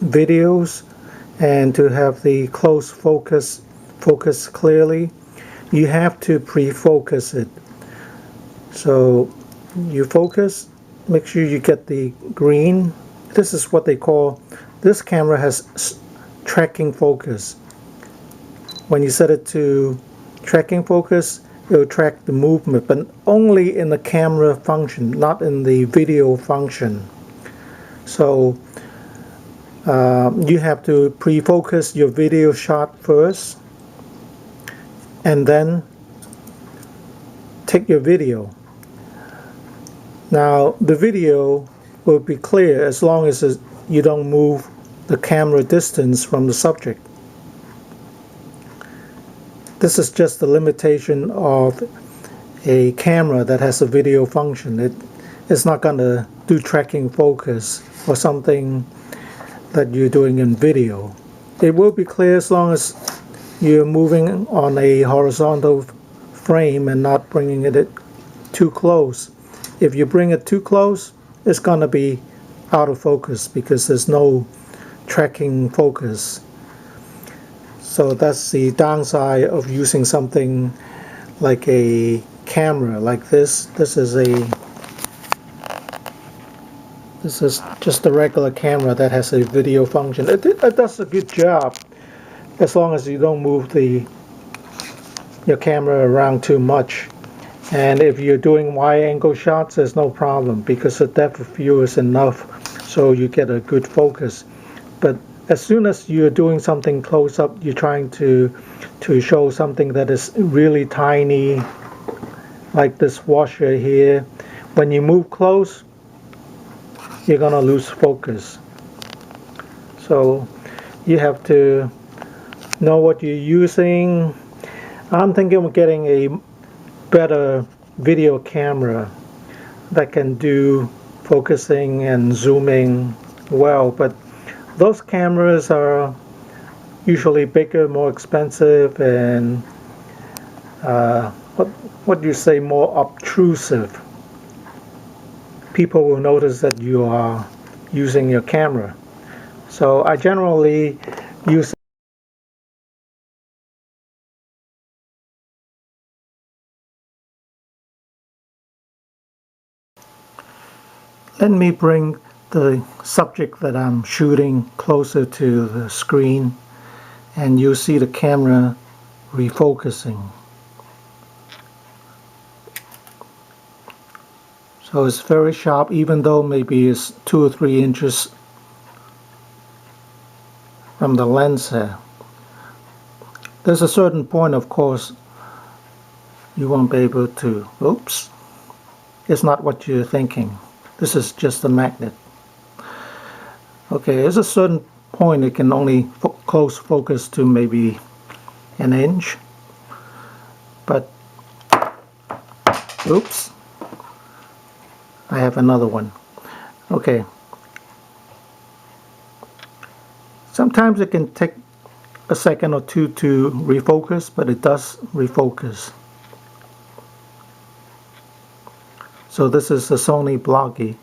videos and to have the close focus clearly, you have to pre-focus it. So you focus, make sure you get the green. This is what they call, this camera has tracking focus. When you set it to tracking focus, it will track the movement, but only in the camera function, not in the video function. So you have to pre-focus your video shot first and then take your video. Now the video will be clear as long as you don't move the camera distance from the subject. This is just the limitation of a camera that has a video function. It's not going to do tracking focus or something that you're doing in video. It will be clear as long as you're moving on a horizontal frame and not bringing it too close. If you bring it too close, it's going to be out of focus because there's no tracking focus. So that's the downside of using something like a camera like this. This is just a regular camera that has a video function. It does a good job as long as you don't move your camera around too much. And if you're doing wide angle shots, there's no problem because the depth of field is enough so you get a good focus. But as soon as you're doing something close up, you're trying to show something that is really tiny, like this washer here. When you move close, you're gonna lose focus. So you have to know what you're using. I'm thinking of getting a better video camera that can do focusing and zooming well, but those cameras are usually bigger, more expensive, and what do you say, more obtrusive. People will notice that you are using your camera. So I generally use. Let me bring the subject that I'm shooting closer to the screen and you'll see the camera refocusing. So it's very sharp, even though maybe it's 2 or 3 inches from the lens here. There's a certain point, of course, you won't be able to, oops, it's not what you're thinking. This is just a magnet. Okay, there's a certain point it can only close focus to maybe an inch, but oops, I have another one. Okay, sometimes it can take a second or two to refocus, but it does refocus. So this is the Sony Bloggie